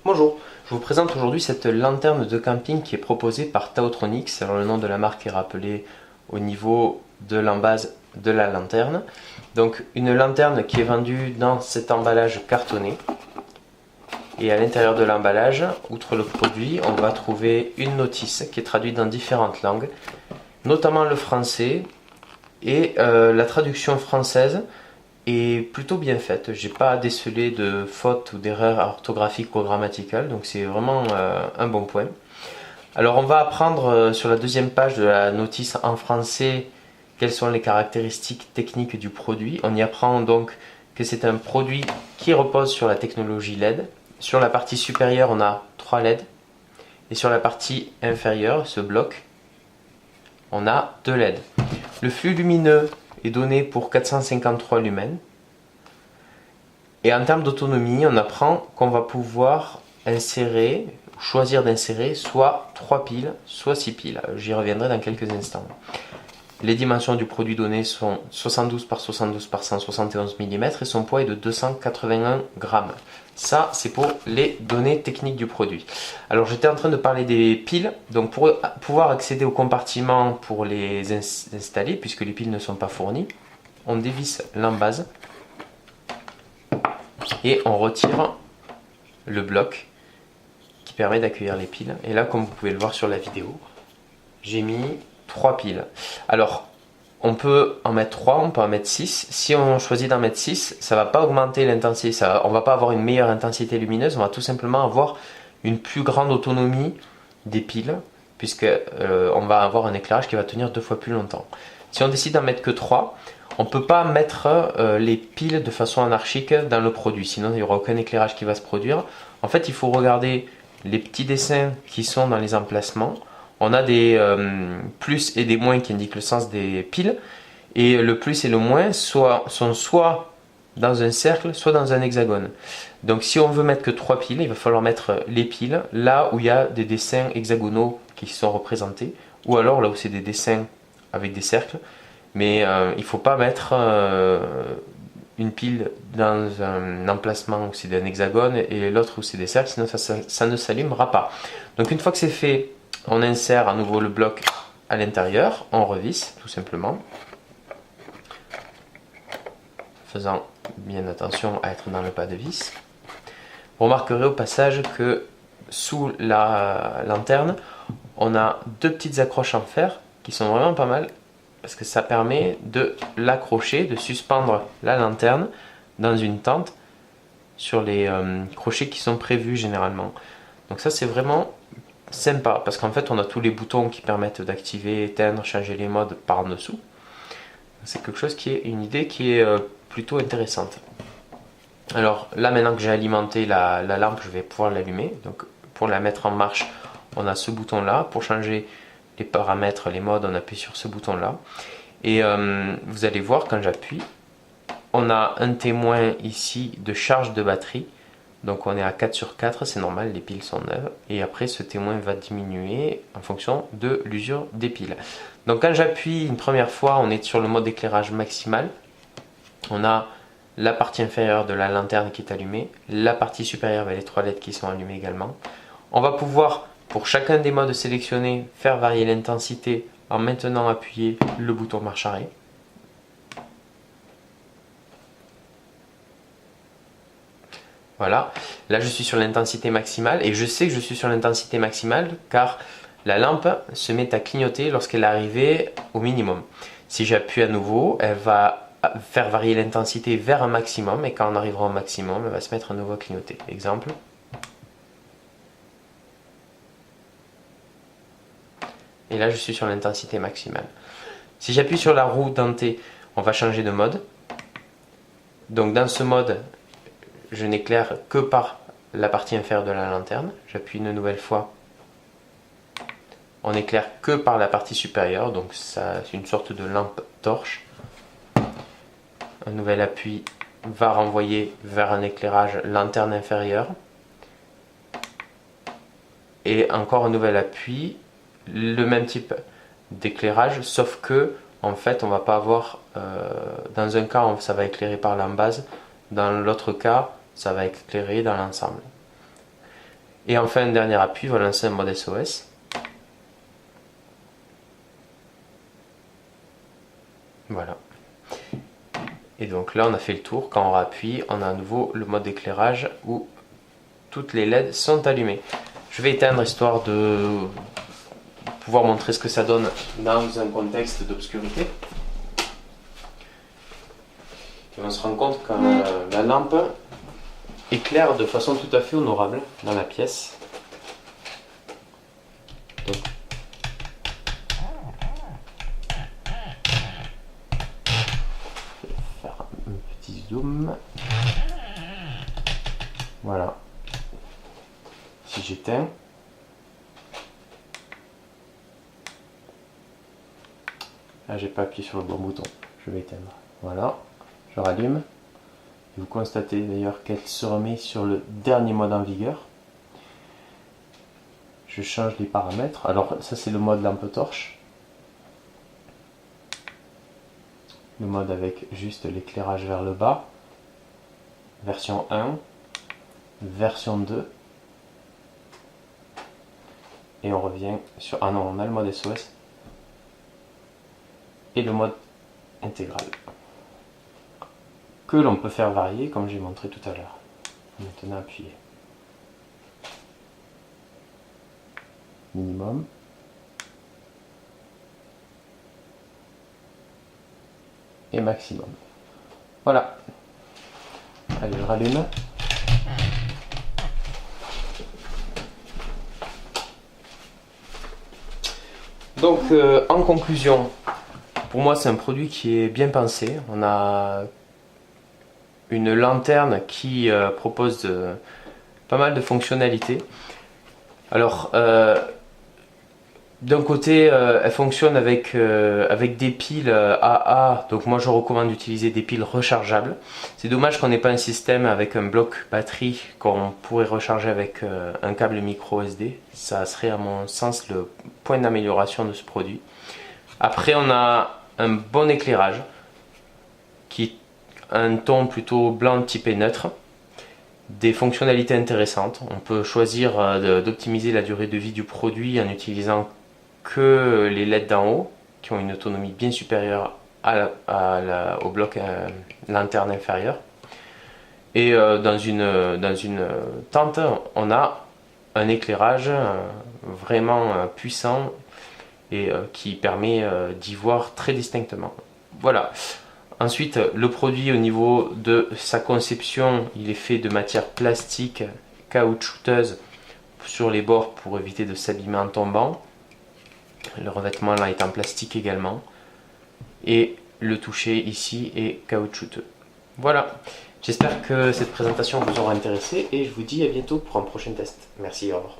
Bonjour, je vous présente aujourd'hui cette lanterne de camping qui est proposée par Taotronics. Alors le nom de la marque est rappelé au niveau de l'embase de la lanterne. Donc une lanterne qui est vendue dans cet emballage cartonné. Et à l'intérieur de l'emballage, outre le produit, on va trouver une notice qui est traduite dans différentes langues, notamment le français et la traduction française est plutôt bien faite. J'ai pas décelé de fautes ou d'erreurs orthographiques ou grammaticales, donc c'est vraiment un bon point. Alors on va apprendre sur la deuxième page de la notice en français quelles sont les caractéristiques techniques du produit. On y apprend donc que c'est un produit qui repose sur la technologie LED. Sur la partie supérieure, on a 3 LED et sur la partie inférieure, ce bloc, on a 2 LED. Le flux lumineux est donné pour 453 lumens. Et en termes d'autonomie, on apprend qu'on va pouvoir insérer, choisir d'insérer soit 3 piles, soit 6 piles. J'y reviendrai dans quelques instants. Les dimensions du produit donné sont 72 par 72 par 171 mm et son poids est de 281 grammes. Ça, c'est pour les données techniques du produit. Alors, j'étais en train de parler des piles. Donc, pour pouvoir accéder au compartiment pour les installer, puisque les piles ne sont pas fournies, on dévisse l'embase et on retire le bloc qui permet d'accueillir les piles. Et là, comme vous pouvez le voir sur la vidéo, j'ai mis 3 piles. Alors, on peut en mettre 3, on peut en mettre 6. Si on choisit d'en mettre 6, ça ne va pas augmenter l'intensité, on ne va pas avoir une meilleure intensité lumineuse, on va tout simplement avoir une plus grande autonomie des piles, puisque on va avoir un éclairage qui va tenir 2 fois plus longtemps. Si on décide d'en mettre que 3, on ne peut pas mettre les piles de façon anarchique dans le produit, sinon il n'y aura aucun éclairage qui va se produire. En fait, il faut regarder les petits dessins qui sont dans les emplacements. On a des plus et des moins qui indiquent le sens des piles. Et le plus et le moins sont soit dans un cercle, soit dans un hexagone. Donc si on veut mettre que 3 piles, il va falloir mettre les piles là où il y a des dessins hexagonaux qui sont représentés. Ou alors là où c'est des dessins avec des cercles. Mais il ne faut pas mettre une pile dans un emplacement où c'est un hexagone et l'autre où c'est des cercles, sinon ça ne s'allumera pas. Donc une fois que c'est fait, on insère à nouveau le bloc à l'intérieur, on revisse tout simplement, faisant bien attention à être dans le pas de vis. Vous remarquerez au passage que sous la lanterne, on a 2 petites accroches en fer qui sont vraiment pas mal parce que ça permet de l'accrocher, de suspendre la lanterne dans une tente sur les crochets qui sont prévus généralement. Donc ça c'est vraiment sympa parce qu'en fait on a tous les boutons qui permettent d'activer, éteindre, changer les modes par en dessous. C'est quelque chose qui est une idée qui est plutôt intéressante. Alors là maintenant que j'ai alimenté la lampe, je vais pouvoir l'allumer. Donc pour la mettre en marche, on a ce bouton là. Pour changer les paramètres, les modes, on appuie sur ce bouton là. Et vous allez voir quand j'appuie, on a un témoin ici de charge de batterie. Donc on est à 4 sur 4, c'est normal, les piles sont neuves. Et après ce témoin va diminuer en fonction de l'usure des piles. Donc quand j'appuie une première fois, on est sur le mode éclairage maximal. On a la partie inférieure de la lanterne qui est allumée, la partie supérieure avec les 3 LED qui sont allumées également. On va pouvoir, pour chacun des modes sélectionnés, faire varier l'intensité en maintenant appuyé le bouton marche arrêt. Voilà, là je suis sur l'intensité maximale et je sais que je suis sur l'intensité maximale car la lampe se met à clignoter lorsqu'elle est arrivée au minimum. Si j'appuie à nouveau, elle va faire varier l'intensité vers un maximum et quand on arrivera au maximum, elle va se mettre à nouveau à clignoter. Exemple. Et là je suis sur l'intensité maximale. Si j'appuie sur la roue dentée, on va changer de mode. Donc dans ce mode, je n'éclaire que par la partie inférieure de la lanterne. J'appuie une nouvelle fois. On éclaire que par la partie supérieure, donc c'est une sorte de lampe torche. Un nouvel appui va renvoyer vers un éclairage lanterne inférieure. Et encore un nouvel appui, le même type d'éclairage, sauf que en fait on va pas avoir, dans un cas ça va éclairer par l'embase, dans l'autre cas ça va éclairer dans l'ensemble. Et enfin un dernier appui, on va lancer un mode SOS. Voilà. Et donc là on a fait le tour, quand on appuie, on a à nouveau le mode d'éclairage où toutes les LED sont allumées. Je vais éteindre histoire de pouvoir montrer ce que ça donne dans un contexte d'obscurité. On se rend compte que la lampe éclaire de façon tout à fait honorable dans la pièce. Donc, je vais faire un petit zoom. Voilà. Si j'éteins, là j'ai pas appuyé sur le bon bouton, je vais éteindre. Voilà, je rallume. Vous constatez d'ailleurs qu'elle se remet sur le dernier mode en vigueur. Je change les paramètres. Alors ça c'est le mode lampe torche. Le mode avec juste l'éclairage vers le bas. Version 1. Version 2. Et on revient sur... Ah non, on a le mode SOS. Et le mode intégral. Que l'on peut faire varier comme j'ai montré tout à l'heure. Maintenant appuyez. Minimum. Et maximum. Voilà. Allez, je rallume. Donc en conclusion, pour moi c'est un produit qui est bien pensé. On a une lanterne qui propose pas mal de fonctionnalités. Alors d'un côté elle fonctionne avec des piles AA, donc moi je recommande d'utiliser des piles rechargeables. C'est dommage qu'on n'ait pas un système avec un bloc batterie qu'on pourrait recharger avec un câble micro SD. Ça serait à mon sens le point d'amélioration de ce produit. Après on a un bon éclairage qui un ton plutôt blanc typé neutre, des fonctionnalités intéressantes. On peut choisir d'optimiser la durée de vie du produit en utilisant que les LED d'en haut qui ont une autonomie bien supérieure au bloc lanterne inférieure. Et dans une tente, on a un éclairage vraiment puissant et qui permet d'y voir très distinctement. Voilà. Ensuite, le produit au niveau de sa conception, il est fait de matière plastique caoutchouteuse sur les bords pour éviter de s'abîmer en tombant. Le revêtement là est en plastique également. Et le toucher ici est caoutchouteux. Voilà, j'espère que cette présentation vous aura intéressé et je vous dis à bientôt pour un prochain test. Merci, au revoir.